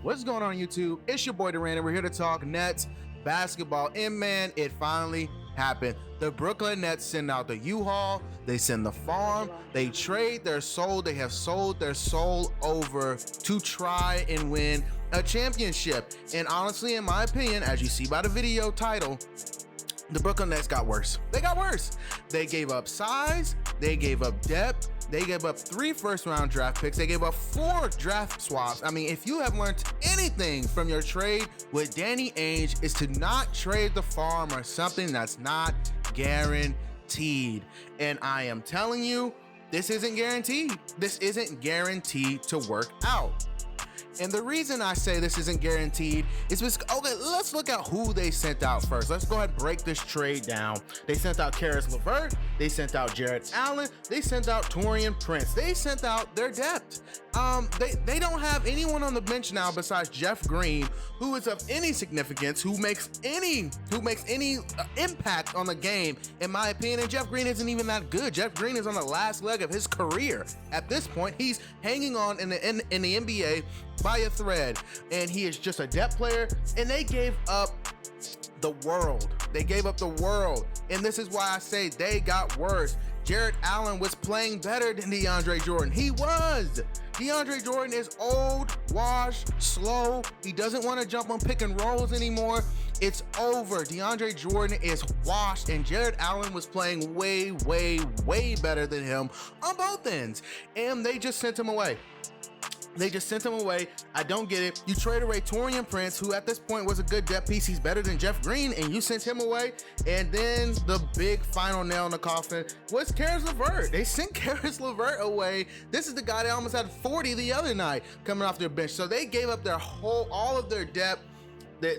What's going on YouTube? It's your boy Durant, and we're here to talk Nets basketball. And man, it finally happened. The Brooklyn Nets send out the U-Haul, they send the farm, they trade their soul, they have sold their soul over to try and win a championship. And honestly, in my opinion, as you see by the video title, the Brooklyn Nets got worse. They got worse. They gave up size, they gave up depth, they gave up 3 first-round draft picks, they gave up 4 draft swaps. I mean, if you have learned anything from your trade with Danny Ainge, is to not trade the farm or something that's not guaranteed. And I am telling you, this isn't guaranteed. This isn't guaranteed to work out. And the reason I say this isn't guaranteed is because, okay, let's look at who they sent out first. Let's go ahead and break this trade down. They sent out Caris LeVert, they sent out Jarrett Allen, they sent out Taurean Prince. They sent out their depth. They don't have anyone on the bench now besides Jeff Green, who is of any significance, who makes any impact on the game, in my opinion. And Jeff Green isn't even that good. Jeff Green is on the last leg of his career. At this point, he's hanging on in the NBA by a thread, and he is just a depth player. And they gave up the world. They gave up the world, and this is why I say they got worse. Jarrett Allen was playing better than DeAndre Jordan. He was. DeAndre Jordan is old, washed, slow. He doesn't want to jump on pick and rolls anymore. It's over. DeAndre Jordan is washed, and Jarrett Allen was playing way, way, way better than him on both ends. And they just sent him away. They just sent him away. I don't get it. You trade away Taurean Prince, who at this point was a good depth piece. He's better than Jeff Green, and you sent him away. And then the big final nail in the coffin was Caris LeVert. They sent Caris LeVert away. This is the guy that almost had 40 the other night coming off their bench. So they gave up all of their depth.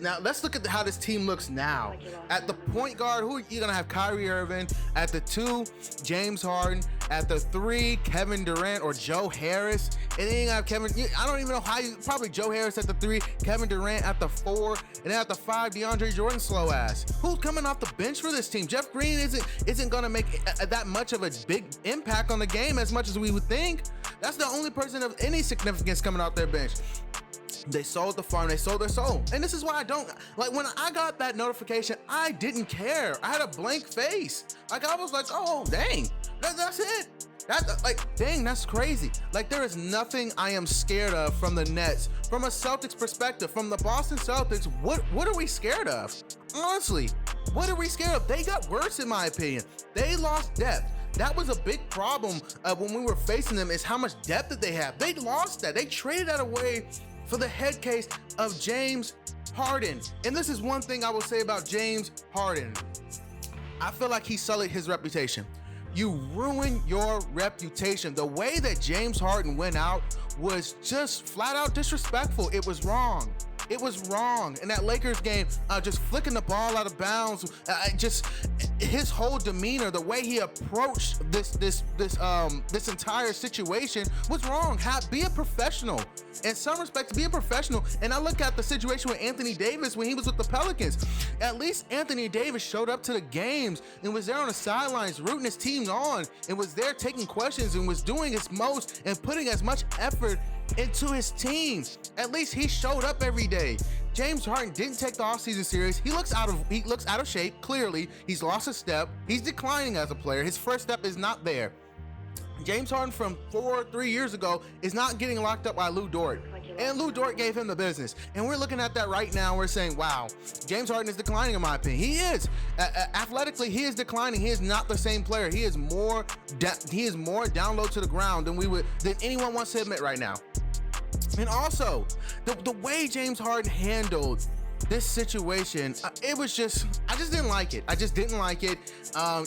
Now let's look at how this team looks now. At the point guard, who you're gonna have? Kyrie Irving. At the 2, James Harden. At the 3, Kevin Durant or Joe Harris. And then you have Kevin. I don't even know how you. Probably Joe Harris at the 3, Kevin Durant at the 4, and then at the 5, DeAndre Jordan, slow ass. Who's coming off the bench for this team? Jeff Green isn't gonna make that much of a big impact on the game as much as we would think. That's the only person of any significance coming off their bench. They sold the farm, they sold their soul. And this is why I don't, like, when I got that notification, I didn't care. I had a blank face. Like, I was like, oh, dang, that's it. Dang, that's crazy. Like, there is nothing I am scared of from the Nets. From a Celtics perspective, from the Boston Celtics, what are we scared of? Honestly, what are we scared of? They got worse, in my opinion. They lost depth. That was a big problem when we were facing them, is how much depth that they have. They lost that. They traded that away for the head case of James Harden. And this is one thing I will say about James Harden. I feel like he sullied his reputation. You ruin your reputation. The way that James Harden went out was just flat out disrespectful. It was wrong. It was wrong. In that Lakers game, just flicking the ball out of bounds, just his whole demeanor, the way he approached this entire situation was wrong. Be a professional. In some respects, be a professional. And I look at the situation with Anthony Davis when he was with the Pelicans. At least Anthony Davis showed up to the games and was there on the sidelines rooting his team on, and was there taking questions and was doing his most and putting as much effort into his team. At least he showed up every day. James Harden didn't take the offseason serious. He looks out of shape. Clearly, he's lost a step. He's declining as a player. His first step is not there. James Harden from 3 years ago is not getting locked up by Lou Dort. And Lou Dort gave him the business. And we're looking at that right now. We're saying, wow, James Harden is declining, in my opinion. He is. Athletically, he is declining. He is not the same player. He is more down low to the ground than anyone wants to admit right now. And also, the way James Harden handled this situation, I just didn't like it. I just didn't like it.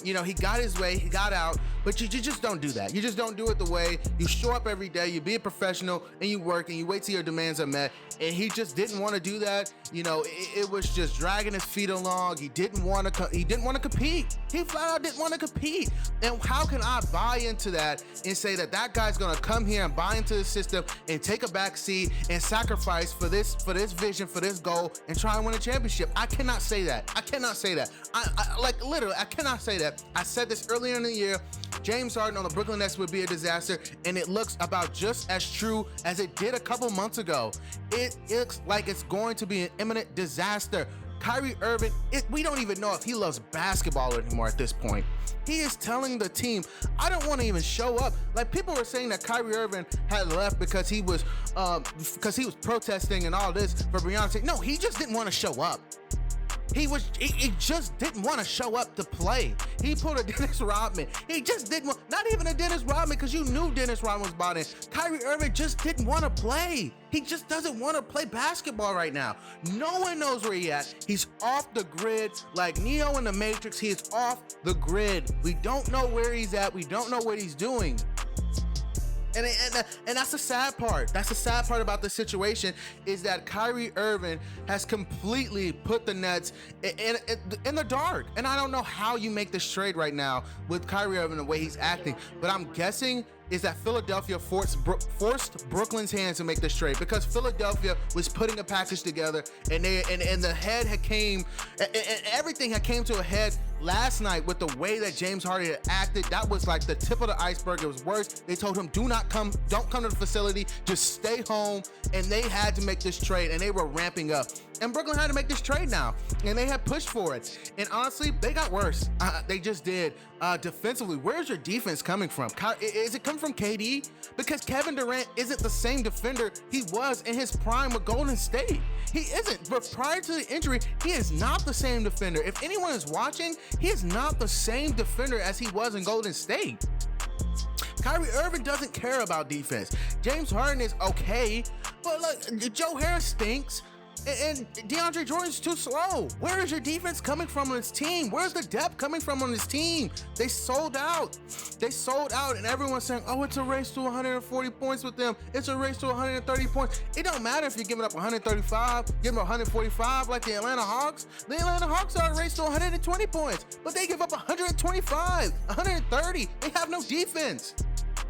He got his way, he got out, but you just don't do that. You just don't do it the way you show up every day, you be a professional, and you work, and you wait till your demands are met. And he just didn't want to do that. It was just dragging his feet along. He didn't want to compete. He flat out didn't want to compete. And how can I buy into that and say that guy's gonna come here and buy into the system and take a back seat and sacrifice for this vision, for this goal, and try and win a championship? I cannot say that. I cannot say that. I cannot say that. I said this earlier in the year. James Harden on the Brooklyn Nets would be a disaster, and it looks about just as true as it did a couple months ago. It looks like it's going to be an imminent disaster. Kyrie Irving, we don't even know if he loves basketball anymore at this point. He is telling the team, I don't want to even show up. Like, people were saying that Kyrie Irving had left because he was protesting and all this for Beyonce. No, he just didn't want to show up. He just didn't want to show up to play. He pulled a Dennis Rodman. He just didn't want, not even a Dennis Rodman, because you knew Dennis Rodman was bought in. Kyrie Irving just didn't want to play. He just doesn't want to play basketball right now. No one knows where he's at. He's off the grid. Like Neo in the Matrix, he is off the grid. We don't know where he's at. We don't know what he's doing. And that's the sad part. That's the sad part about the situation, is that Kyrie Irving has completely put the Nets in the dark. And I don't know how you make this trade right now with Kyrie Irving the way he's acting, but I'm guessing is that Philadelphia forced Brooklyn's hands to make this trade, because Philadelphia was putting a package together, and the head had came, and everything had came to a head last night with the way that James Harden had acted. That was like the tip of the iceberg. It was worse. They told him, don't come to the facility, just stay home, and they had to make this trade, and they were ramping up. And Brooklyn had to make this trade now, and they had pushed for it. And honestly, they got worse. They just did. Defensively, where's your defense coming from? Is it coming from KD? Because Kevin Durant isn't the same defender he was in his prime with Golden State. He isn't. But prior to the injury, he is not the same defender. If anyone is watching, he is not the same defender as he was in Golden State. Kyrie Irving doesn't care about defense. James Harden is okay, but look, Joe Harris stinks. And DeAndre Jordan's too slow. Where is your defense coming from on this team? Where's the depth coming from on this team? They sold out. They sold out, and everyone's saying, oh, it's a race to 140 points with them. It's a race to 130 points. It don't matter if you're giving up 135, giving up 145 like the Atlanta Hawks. The Atlanta Hawks are a race to 120 points, but they give up 125, 130. They have no defense.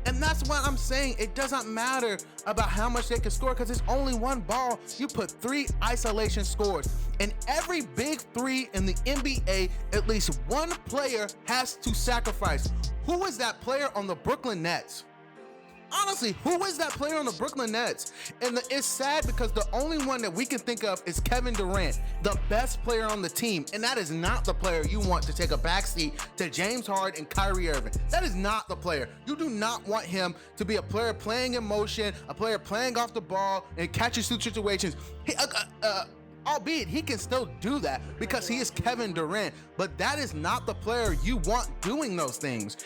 And that's why I'm saying it doesn't matter about how much they can score, because it's only one ball. You put 3 isolation scores. And every big 3 in the NBA, at least one player has to sacrifice. Who is that player on the Brooklyn Nets? Honestly, who is that player on the Brooklyn Nets? And it's sad because the only one that we can think of is Kevin Durant, the best player on the team. And that is not the player you want to take a backseat to James Harden and Kyrie Irving. That is not the player. You do not want him to be a player playing in motion, a player playing off the ball and catching through situations. Albeit he can still do that because he is Kevin Durant, but that is not the player you want doing those things.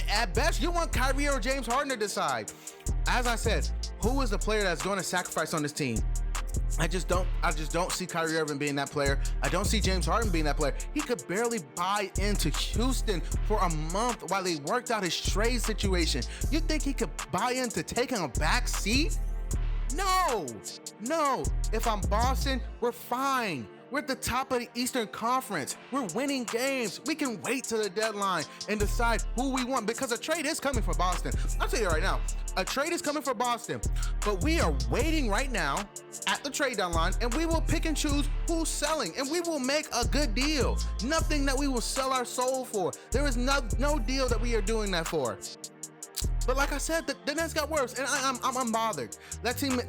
At best, you want Kyrie or James Harden to decide. As I said, who is the player that's going to sacrifice on this team? I just don't see Kyrie Irving being that player. I don't see James Harden being that player. He could barely buy into Houston for a month while they worked out his trade situation. You think he could buy into taking a back seat? No. If I'm Boston, we're fine. We're at the top of the Eastern Conference. We're winning games. We can wait till the deadline and decide who we want, because a trade is coming for Boston. I'll tell you right now, a trade is coming for Boston, but we are waiting right now at the trade deadline, and we will pick and choose who's selling, and we will make a good deal. Nothing that we will sell our soul for. There is no deal that we are doing that for. But like I said, the Nets got worse, and I'm unbothered. That team,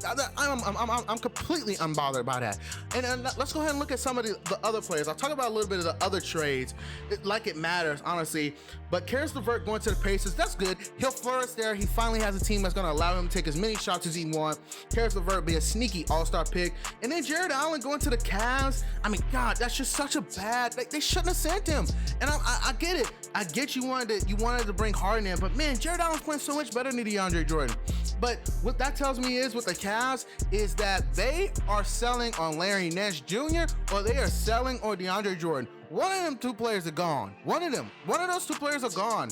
I'm completely unbothered by that. And let's go ahead and look at some of the other players. I'll talk about a little bit of the other trades, like it matters, honestly. But Karis LeVert going to the Pacers, that's good. He'll flourish there. He finally has a team that's going to allow him to take as many shots as he wants. Karis LeVert be a sneaky all-star pick. And then Jared Allen going to the Cavs. I mean, God, that's just such a bad. They shouldn't have sent him. And I get it. I get you wanted to bring Harden in, but man, Jared Allen's playing so much better than DeAndre Jordan. But what that tells me is with the Cavs is that they are selling on Larry Nance Jr. or they are selling on DeAndre Jordan. One of them 2 players are gone. One of those 2 players are gone.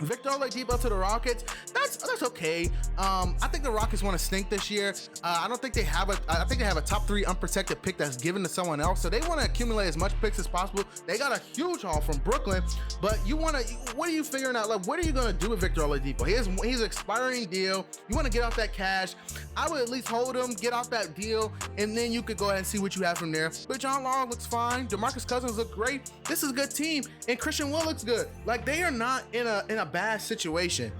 Victor Oladipo to the Rockets, that's okay. I think the Rockets want to stink this year. I think they have a top 3 unprotected pick that's given to someone else, so they want to accumulate as much picks as possible. They got a huge haul from Brooklyn, but what are you figuring out? Like, what are you going to do with Victor Oladipo? He's an expiring deal. You want to get off that cash. I would at least hold him, get off that deal, and then you could go ahead and see what you have from there. But John Wall looks fine. DeMarcus Cousins look great. This is a good team, and Christian Wood looks good. Like, they are not in a a bad situation.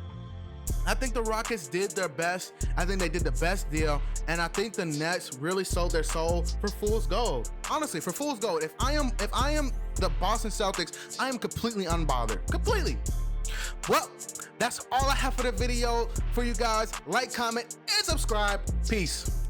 I think the Rockets did their best. I think they did the best deal. And I think the Nets really sold their soul for fool's gold. Honestly, for fool's gold. If I am the Boston Celtics, I am completely unbothered. Completely. Well, that's all I have for the video for you guys. Like, comment, and subscribe. Peace.